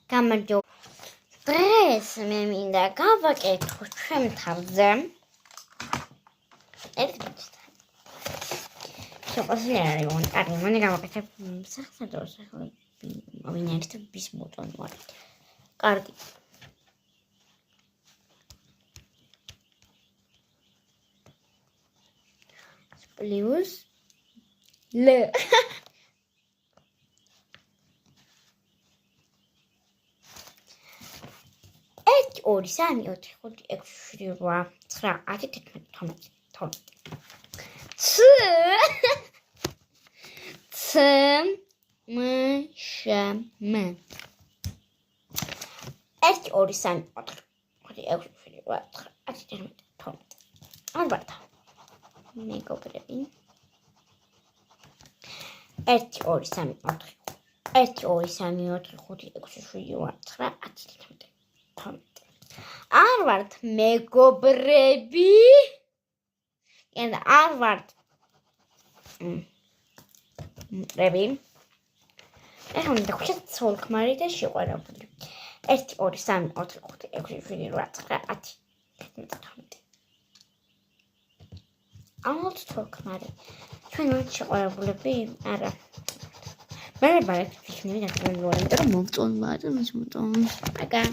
გამარჯობა. დღეს მე მინდა გავაკეთო ჩვენ თავზე. კარგი, მანე გავაკეთებ სახელმწიფოს ვინ არის bis ბუტონი ვარ. კარგი. Plus L 1 2 3 4 5 6 7 8 9 10 11 მეგობრები 1 2 3 4 1 2 3 4 5 6 7 8 9 არ ვართ მეგობრები არ ვართ მტრები ეხლა მინდა გქონდეთ ცოლ-ქმარი და შეყვარებული 1 2 3 4 5 6 7 8 9 10 ალბათ თორქმარი ჩვენ ვართ შეყვარებულები არა მე ვიქნები და თქვენ ვარ იმიტომ რომ მომწონს მაგა